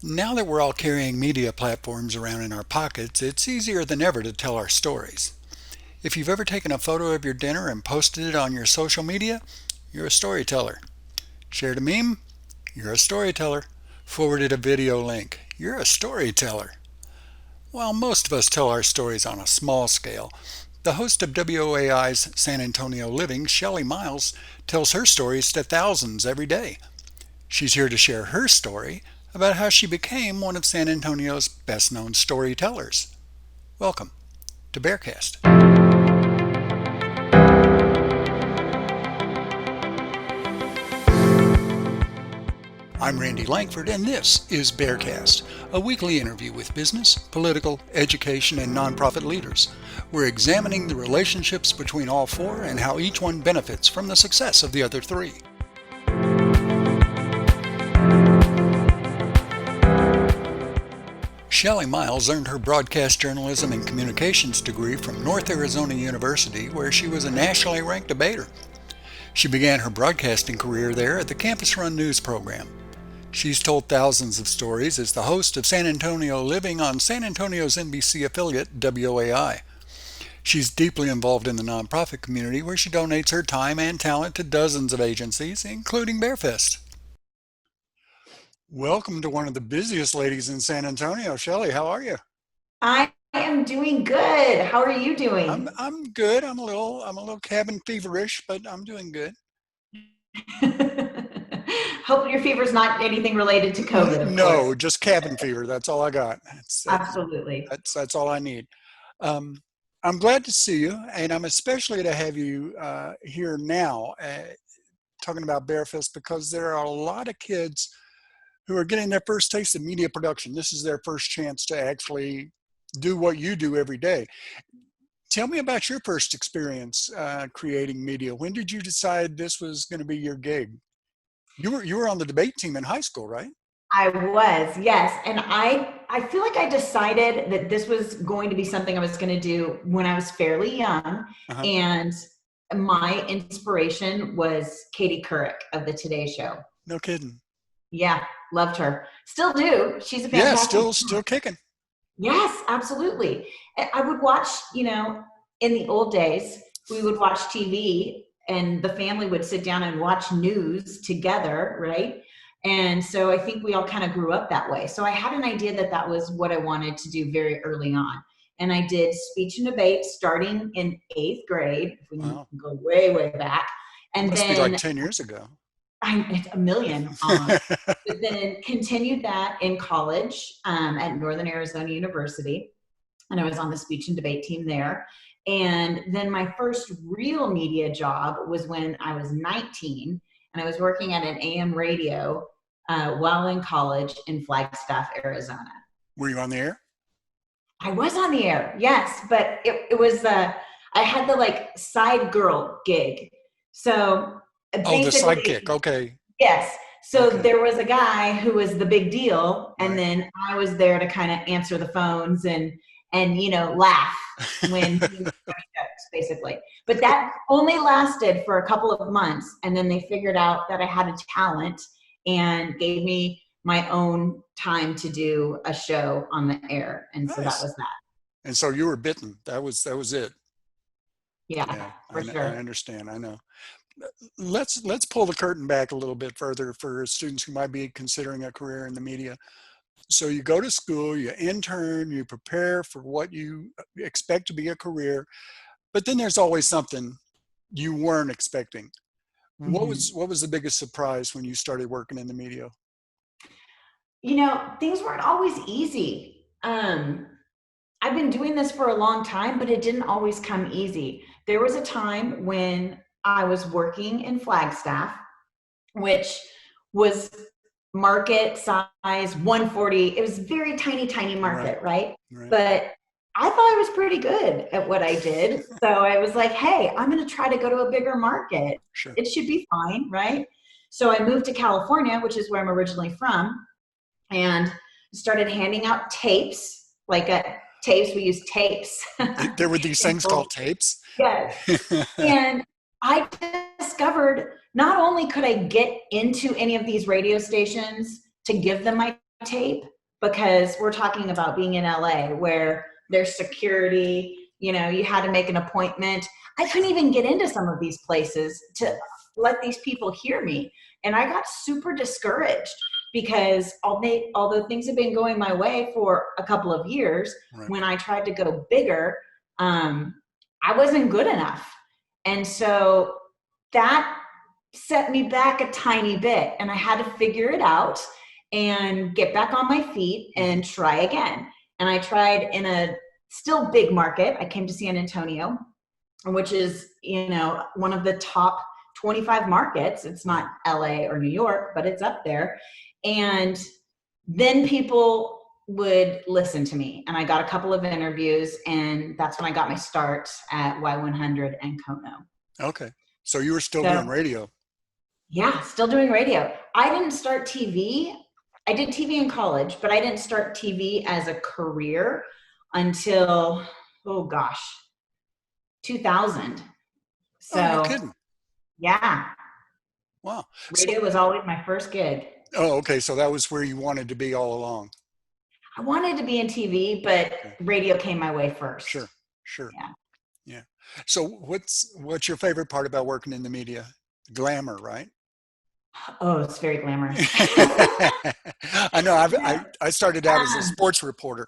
Now that we're all carrying media platforms around in our pockets, it's easier than ever to tell our stories. If you've ever taken a photo of your dinner and posted it on your social media, you're a storyteller. Shared a meme, you're a storyteller. Forwarded a video link, you're a storyteller. While most of us tell our stories on a small scale, the host of WOAI's San Antonio Living, Shelly Miles, tells her stories to thousands every day. She's here to share her story about how she became one of San Antonio's best known storytellers. Welcome to BexarCast. I'm Randy Langford, and this is BexarCast, a weekly interview with business, political, education, and nonprofit leaders. We're examining the relationships between all four and how each one benefits from the success of the other three. Shelly Miles earned her broadcast journalism and communications degree from North Arizona University, where she was a nationally ranked debater. She began her broadcasting career there at the campus-run news program. She's told thousands of stories as the host of San Antonio Living on San Antonio's NBC affiliate, WOAI. She's deeply involved in the nonprofit community where she donates her time and talent to dozens of agencies, including BearFest. Welcome to one of the busiest ladies in San Antonio. Shelly, how are you? I am doing good. How are you I'm doing? I'm good. I'm a little cabin feverish, but I'm doing good. Hope your fever's not anything related to COVID, of No, course. just cabin fever. That's all I got. Absolutely. That's all I need. Um, I'm glad to see you, and I'm especially to have you here now talking about Bearfest because there are a lot of kids who are getting their first taste of media production. This is their first chance to actually do what you do every day. Tell me about your first experience creating media. When did you decide this was going to be your gig? You were on the debate team in high school, right? I was, yes. And I feel like I decided that this was going to be something I was going to do when I was fairly young. Uh-huh. And my inspiration was Katie Couric of the Today Show. No kidding. Yeah, loved her. Still do. She's a Yeah, fantastic. still kicking. Yes, absolutely. I would watch, in the old days, we would watch TV and the family would sit down and watch news together, right? And so I think we all kind of grew up that way. So I had an idea that that was what I wanted to do very early on. And I did speech and debate starting in eighth grade, if we can Wow. go way, way back. That And must be like then 10 years ago. it's a million. But then continued that in college at Northern Arizona University, and I was on the speech and debate team there. And then my first real media job was when I was 19, and I was working at an AM radio while in college in Flagstaff, Arizona. Were you on the air? I was on the air, yes, but it was I had the like side girl gig. So Oh, the basically, sidekick. Okay. yes. So Okay. there was a guy who was the big deal, and Right. then I was there to kind of answer the phones and laugh when he was jokes, basically. But that only lasted for a couple of months, and then they figured out that I had a talent and gave me my own time to do a show on the air, and so that Nice. was that. And so you were bitten. That was it. Yeah, Yeah, for I sure. understand. I know. Let's pull the curtain back a little bit further for students who might be considering a career in the media. So you go to school, you intern, you prepare for what you expect to be a career, but then there's always something you weren't expecting. What was Hmm. what was the biggest surprise when you started working in the media? Things weren't always easy. I've been doing this for a long time, but it didn't always come easy. There was a time when I was working in Flagstaff, which was market size 140. It was very tiny, tiny Right, market, right? right. But I thought I was pretty good at what I did. So I was like, hey, I'm going to try to go to a bigger market. Sure. It should be fine, right? So I moved to California, which is where I'm originally from, and started handing out tapes, like tapes. We use tapes. There were these things called tapes. Yes. And I discovered not only could I get into any of these radio stations to give them my tape, because we're talking about being in LA where there's security, you had to make an appointment. I couldn't even get into some of these places to let these people hear me. And I got super discouraged because although things have been going my way for a couple of years, Right. when I tried to go bigger, I wasn't good enough. And so that set me back a tiny bit, and I had to figure it out and get back on my feet and try again. And I tried in a still big market. I came to San Antonio, which is, one of the top 25 markets. It's not LA or New York, but it's up there. And then people would listen to me, and I got a couple of interviews, and that's when I got my start at Y100 and Kono. Okay. So you were still So doing radio. yeah, still doing radio. I didn't start TV. I did TV in college, but I didn't start TV as a career until, oh gosh, 2000. Oh, no So kidding. yeah, Wow. So, radio was always my first gig. oh, okay. So that was where you wanted to be all along. I wanted to be in TV, but Okay. radio came my way first. Sure. Sure. Yeah. Yeah. So what's your favorite part about working in the media? Glamour, right? Oh, it's very glamorous. I know. I started out as a Um, sports reporter,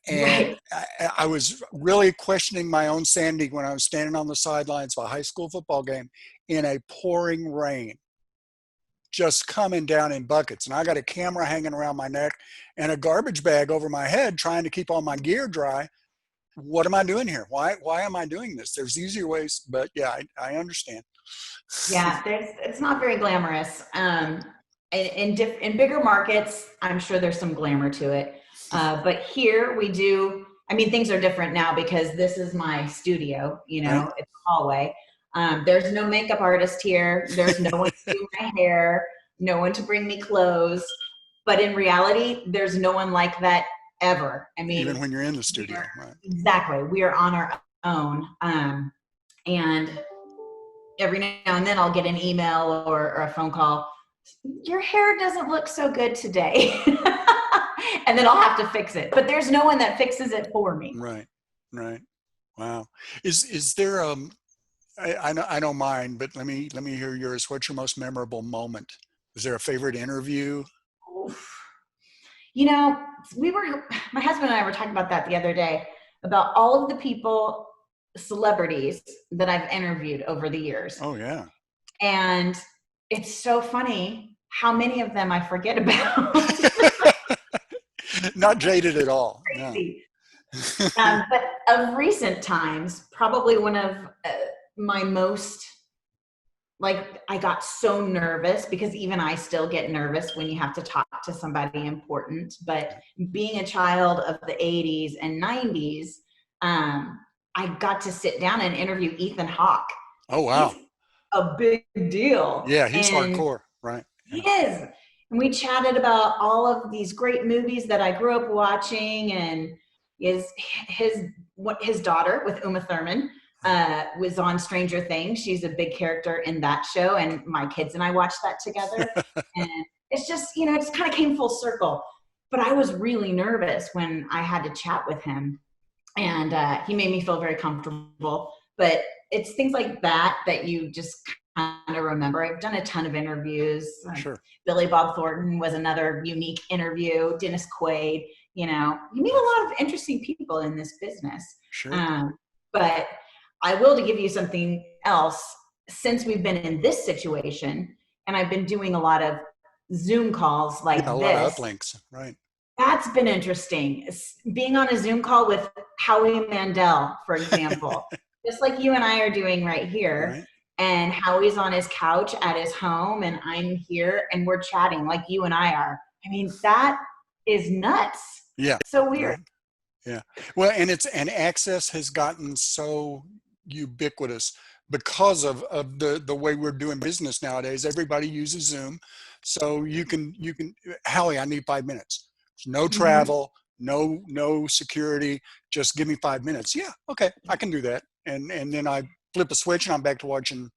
and right. I was really questioning my own sanity when I was standing on the sidelines of a high school football game in a pouring rain, just coming down in buckets. And I got a camera hanging around my neck and a garbage bag over my head, trying to keep all my gear dry. What am I doing here? Why am I doing this? There's easier ways, but yeah, I understand. Yeah, it's not very glamorous. In bigger markets, I'm sure there's some glamour to it. But here we do. I mean, things are different now because this is my studio. Right? It's a hallway. There's no makeup artist here. There's no one to do my hair. No one to bring me clothes. But in reality, there's no one like that ever. I Even mean, when you're in the we are studio, right? exactly. We are on our own. And every now and then I'll get an email or a phone call. Your hair doesn't look so good today. And then I'll have to fix it. But there's no one that fixes it for me. Right. Right. Wow. Is there I know mine, but let me hear yours. What's your most memorable moment? Is there a favorite interview? Oof. You know, my husband and I were talking about that the other day, about all of the people, celebrities that I've interviewed over the years. Oh yeah. And it's so funny how many of them I forget about. Not jaded at all. No. Crazy. But of recent times, probably one of my most, like, I got so nervous because even I still get nervous when you have to talk to somebody important. But being a child of the 80s and 90s, I got to sit down and interview Ethan Hawke. Oh He's wow. a big deal. Yeah, he's And hardcore. Right. he Yeah. is. And we chatted about all of these great movies that I grew up watching, and his daughter with Uma Thurman was on Stranger Things. She's a big character in that show, and my kids and I watched that together. And it's just, it just kind of came full circle. But I was really nervous when I had to chat with him, and he made me feel very comfortable. But it's things like that you just kind of remember. I've done a ton of interviews. Sure. Billy Bob Thornton was another unique interview. Dennis Quaid. You meet a lot of interesting people in this business. Sure. But I will to give you something else. Since we've been in this situation, and I've been doing a lot of Zoom calls like Yeah, a lot of this, uplinks. Right. that's been interesting. Being on a Zoom call with Howie Mandel, for example, just like you and I are doing right here. Right. And Howie's on his couch at his home, and I'm here, and we're chatting like you and I are. I mean, that is nuts. Yeah. So weird. Right. Yeah. Well, and access has gotten so ubiquitous because of the way we're doing business nowadays. Everybody uses Zoom. So you can Hallie, I need 5 minutes. No Mm-hmm. travel, no security, just give me 5 minutes. Yeah, okay, I can do that. And then I flip a switch and I'm back to watching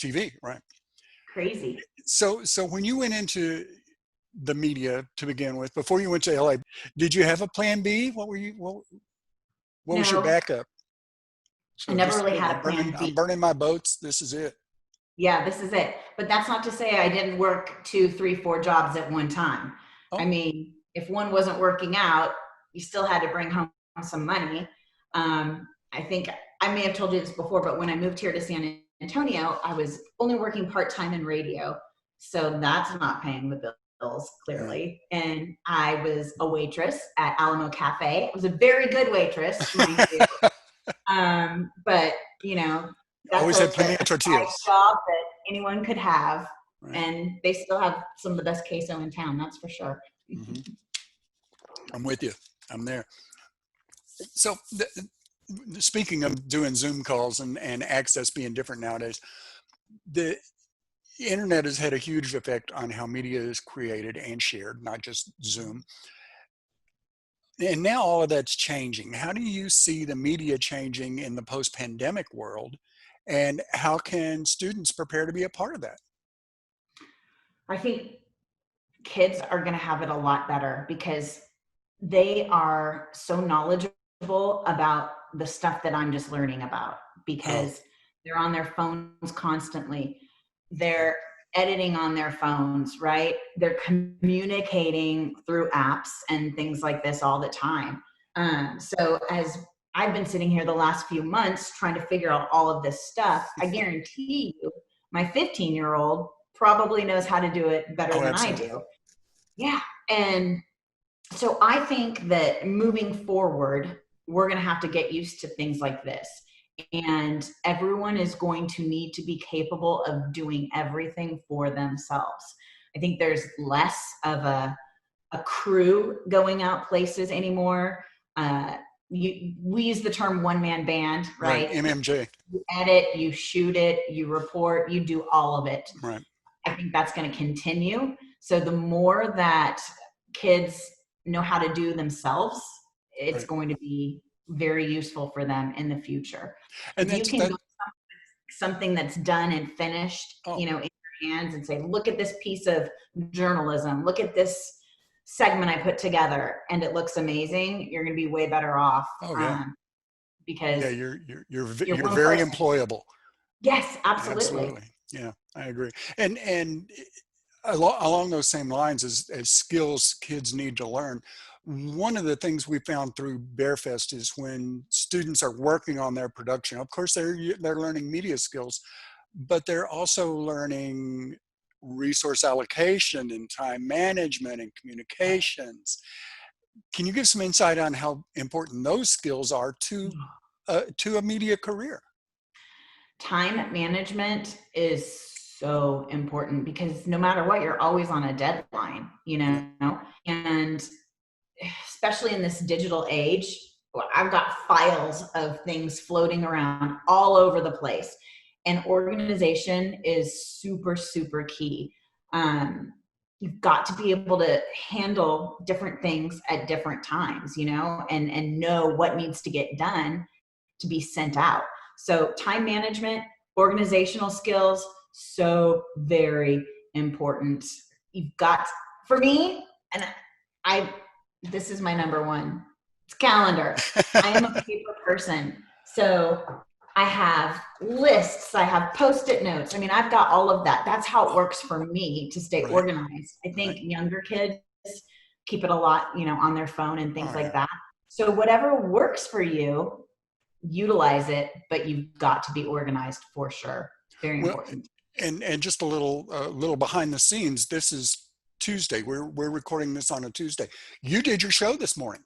TV, right? Crazy. So when you went into the media to begin with. Before you went to LA, did you have a plan B? What was your No, backup? I So never this is really it. had a plan I'm B. burning my boats. This is it. Yeah, this is it. But that's not to say I didn't work 2, 3, 4 jobs at one time. I Oh, mean, if one wasn't working out, you still had to bring home some money. I think I may have told you this before, but when I moved here to San Antonio, I was only working part-time in radio. So that's not paying the bills, yeah. clearly. And I was a waitress at Alamo Cafe. I was a very good waitress, mind you. But you know, that's Always had a plenty of side tortillas. job that anyone could have, Right. and they still have some of the best queso in town. That's for sure. Hmm. I'm with you. I'm there. So speaking of doing Zoom calls and access being different nowadays, the internet has had a huge effect on how media is created and shared, not just Zoom. And now all of that's changing. How do you see the media changing in the post-pandemic world? And how can students prepare to be a part of that? I think kids are going to have it a lot better because they are so knowledgeable about the stuff that I'm just learning about Oh, because they're on their phones constantly. yeah, They're editing on their phones, right? They're communicating through apps and things like this all the time. So as I've been sitting here the last few months trying to figure out all of this stuff, I guarantee you my 15-year-old probably knows how to do it better oh, than I absolutely. do. Yeah. And so I think that moving forward, we're going to have to get used to things like this. And everyone is going to need to be capable of doing everything for themselves. I think there's less of a crew going out places anymore. We use the term one man band, Right. right? MMJ. You edit, you shoot it, you report, you do all of it. Right. I think that's going to continue. So the more that kids know how to do themselves, it's Right. going to be very useful for them in the future. And If you that's can that. go something that's done and finished, Oh, you know, in your hands and say, look at this piece of journalism, look at this segment I put together and it looks amazing, you're going to be way better off oh yeah. because Yeah. you're You're one very person. employable. Yes, absolutely. Absolutely. Yeah, I agree. And along those same lines as skills kids need to learn, one of the things we found through Bearfest is when students are working on their production, of course they're learning media skills, but they're also learning resource allocation and time management and communications. Can you give some insight on how important those skills are to a media career? Time management is so important because no matter what, you're always on a deadline, you Yeah. know, and especially in this digital age, I've got files of things floating around all over the place. And organization is super, super key. You've got to be able to handle different things at different times, you know, and know what needs to get done to be sent out. So time management, organizational skills, so very important. You've got, for me, and I, this is my number one, it's calendar. I am a paper person. So I have lists, I have post-it notes. I mean, I've got all of that. That's how it works for me to stay Right. organized. I think Right. younger kids keep it a lot, you know, on their phone and things Oh like yeah. that. So whatever works for you, utilize it, but you've got to be organized for sure. Very Well, important. and just a little behind the scenes. This is Tuesday. We're recording this on a Tuesday. You did your show this morning,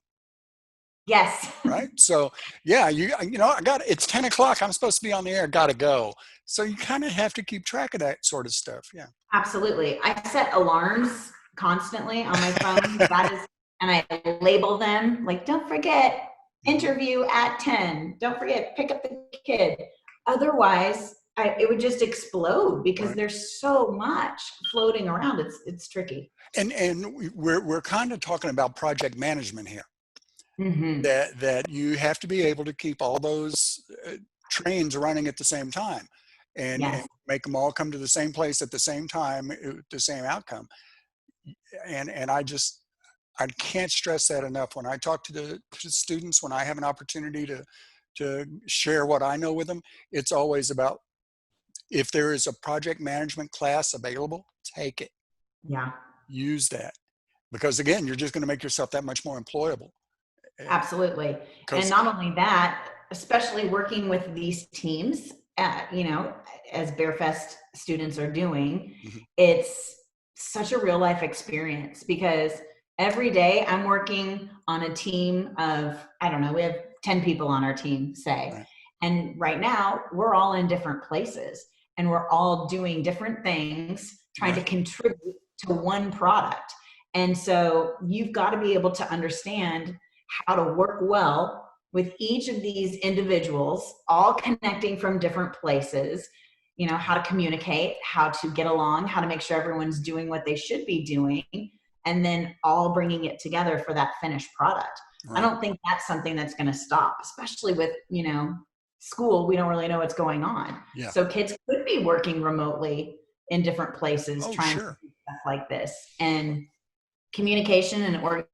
Yes, right? So yeah, I got it's 10 o'clock. I'm supposed to be on the air. Got to go. So you kind of have to keep track of that sort of stuff. Yeah. absolutely. I set alarms constantly on my phone. That is, and I label them like, don't forget, Hmm. interview at 10. Don't forget, pick up the kid. Otherwise, it would just explode because Right. there's so much floating around. It's tricky. And we're kind of talking about project management here. Mm-hmm. That you have to be able to keep all those trains running at the same time, and Yes. make them all come to the same place at the same time, the same outcome. And I can't stress that enough. When I talk to the students, when I have an opportunity to share what I know with them, it's always about, if there is a project management class available, take it. Yeah. Use that, because again, you're just going to make yourself that much more employable. Absolutely. And Because not only that, especially working with these teams, as Bearfest students are doing, it's such a real life experience, because every day I'm working on a team of, I don't know, we have 10 people on our team, say. right, And right now we're all in different places and we're all doing different things, trying to right, contribute to one product. And so you've got to be able to understand how to work well with each of these individuals, all connecting from different places, how to communicate, how to get along, how to make sure everyone's doing what they should be doing, and then all bringing it together for that finished product. I right. don't think that's something that's going to stop, especially with, school. We don't really know what's going on. Yeah. So kids could be working remotely in different places Oh, trying to sure. do stuff like this. And communication and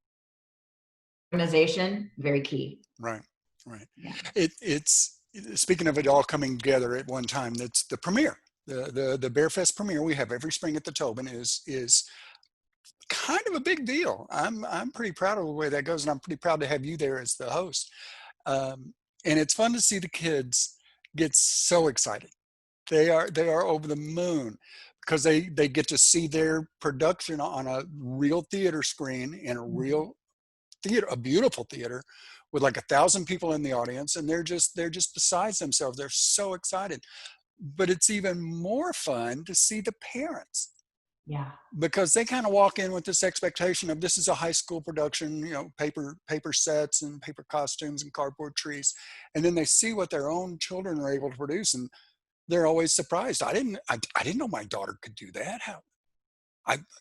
organization, very key. Right, right. Yeah. It's speaking of it all coming together at one time. That's the premiere. The Bearfest premiere we have every spring at the Tobin is kind of a big deal. I'm pretty proud of the way that goes, and I'm pretty proud to have you there as the host. And it's fun to see the kids get so excited. They are over the moon, because they get to see their production on a real theater screen in a real theater, a beautiful theater with like 1,000 people in the audience, and they're just besides themselves. They're so excited. But it's even more fun to see the parents, Yeah. because they kind of walk in with this expectation of, this is a high school production, paper sets and paper costumes and cardboard trees, and then they see what their own children are able to produce, and they're always surprised. I didn't know my daughter could do that.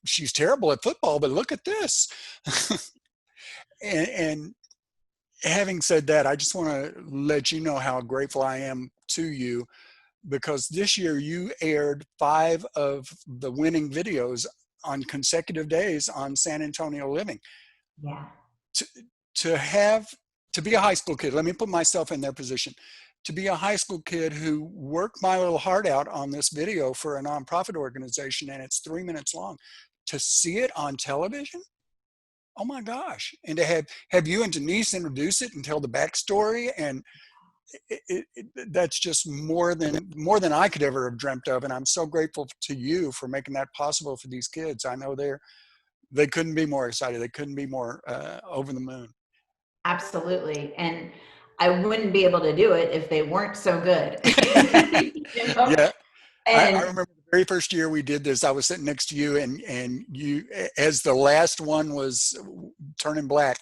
She's terrible at football, but look at this. And having said that, I just want to let you know how grateful I am to you, because this year you aired 5 of the winning videos on consecutive days on San Antonio Living. Yeah. To, to have, to be a high school kid, let me put myself in their position. To be a high school kid who worked my little heart out on this video for a nonprofit organization, and it's 3 minutes long, to see it on television, oh my gosh. And to have you and Denise introduce it and tell the backstory, and that's just more than I could ever have dreamt of. And I'm so grateful to you for making that possible for these kids. I know they couldn't be more excited. They couldn't be more over the moon. Absolutely. And I wouldn't be able to do it if they weren't so good. you know? Yeah, I And remember the very first year we did this. I was sitting next to you, and you, as the last one was turning black,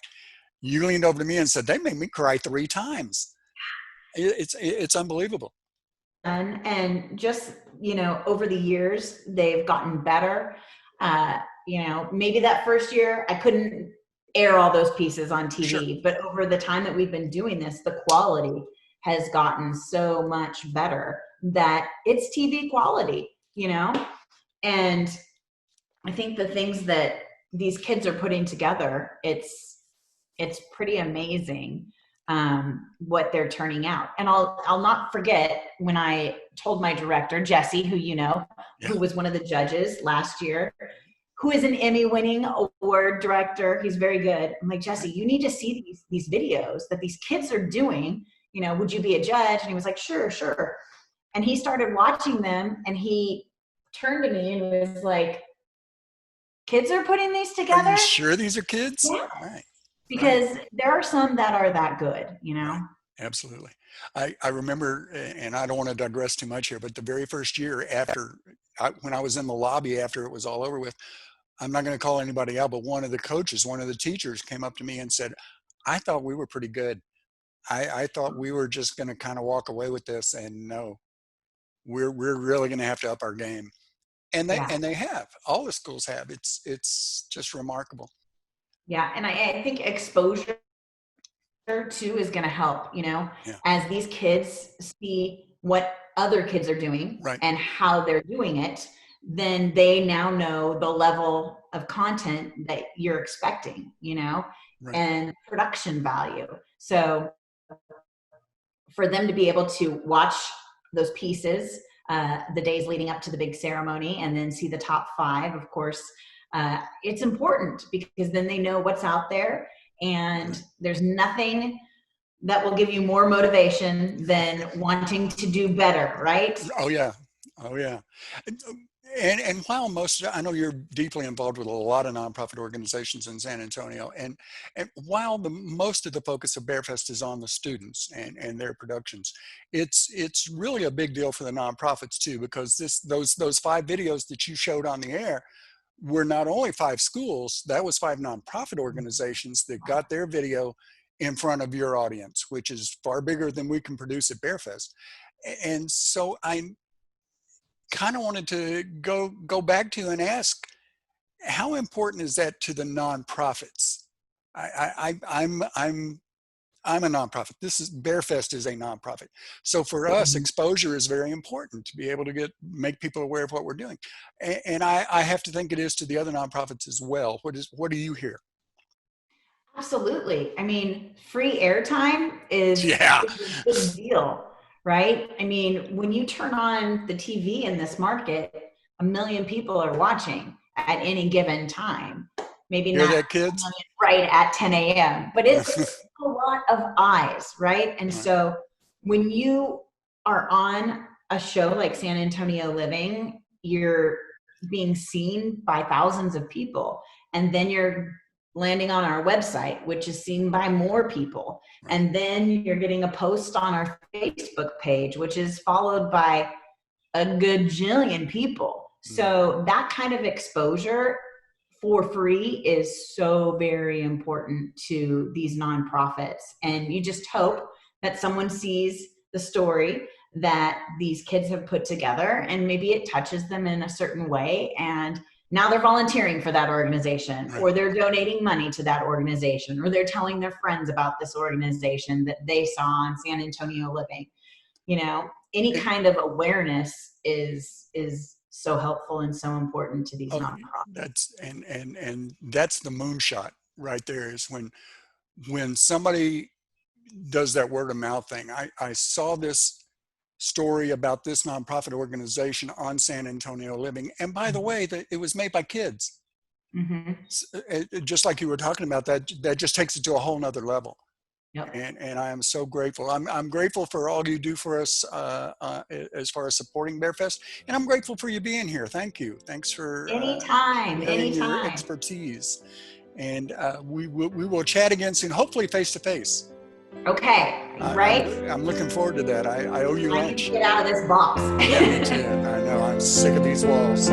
you leaned over to me and said, "They made me cry 3 times." It's unbelievable. and just, over the years, they've gotten better. Maybe that first year I couldn't air all those pieces on Sure. TV, but over the time that we've been doing this, the quality has gotten so much better that it's TV quality, and I think the things that these kids are putting together, it's pretty amazing, what they're turning out. And I'll not forget when I told my director, Jesse, who Yeah. who was one of the judges last year, who is an Emmy-winning award director. He's very good. I'm like, Jesse, Right. you need to see these videos that these kids are doing. Would you be a judge? And he was like, sure, sure. And he started watching them, and he turned to me and was like, kids are putting these Are you together? sure these are kids? Yeah. Right. Right. Because there are some that are that good. Right. Absolutely. I remember, and I don't want to digress too much here, but the very first year when I was in the lobby after it was all over with, I'm not going to call anybody out, but one of the coaches, one of the teachers came up to me and said, "I thought we were pretty good. I thought we were just going to kind of walk away with this, and no, we're really going to have to up our game." And they Yeah. and they have. All the schools have. It's just remarkable. Yeah. And I think exposure too is going to help, Yeah. as these kids see what other kids are doing Right. and how they're doing it, then they now know the level of content that you're expecting, Right. and production value. So for them to be able to watch those pieces the days leading up to the big ceremony and then see the top 5, of course, it's important because then they know what's out there, and Right. there's nothing that will give you more motivation than wanting to do better, right? Oh yeah. Oh yeah. And while I know you're deeply involved with a lot of nonprofit organizations in San Antonio, and while most of the focus of BearFest is on the students and their productions, it's really a big deal for the nonprofits too, because those 5 videos that you showed on the air were not only 5 schools, that was 5 nonprofit organizations that got their video in front of your audience, which is far bigger than we can produce at BearFest. And so I kind of wanted to go back to and ask, how important is that to the nonprofits? I'm a nonprofit. This is BearFest is a nonprofit. So for us, exposure is very important to be able to make people aware of what we're doing. And I have to think it is to the other nonprofits as well. What do you hear? Absolutely. I mean, free airtime Yeah. is a big deal, right? I mean, when you turn on the TV in this market, 1 million people are watching at any given time. Maybe Hear not that, a kids? million right at 10 a.m., but it's a lot of eyes, right? And Right. so when you are on a show like San Antonio Living, you're being seen by thousands of people. And then you're landing on our website, which is seen by more people. Right. And then you're getting a post on our Facebook page, which is followed by a gajillion people. Mm. So that kind of exposure for free is so very important to these nonprofits. And you just hope that someone sees the story that these kids have put together and maybe it touches them in a certain way, and now they're volunteering for that organization, Right. or they're donating money to that organization, or they're telling their friends about this organization that they saw on San Antonio Living. Any And, kind of awareness is so helpful and so important to these oh, nonprofits. and that's the moonshot right there, is when somebody does that word of mouth thing. I saw this story about this nonprofit organization on San Antonio Living. And by the way, it was made by kids. Mm-hmm. Just like you were talking about, that just takes it to a whole nother level. Yep. And I am so grateful. I'm grateful for all you do for us as far as supporting BearFest. And I'm grateful for you being here. Thank you. Thanks for Anytime, sharing your anytime. expertise. And we will chat again soon, hopefully face to face. Okay, right? I'm looking forward to that. I owe you I need to lunch. get out of this box. Yeah, me too. I know. I'm sick of these walls.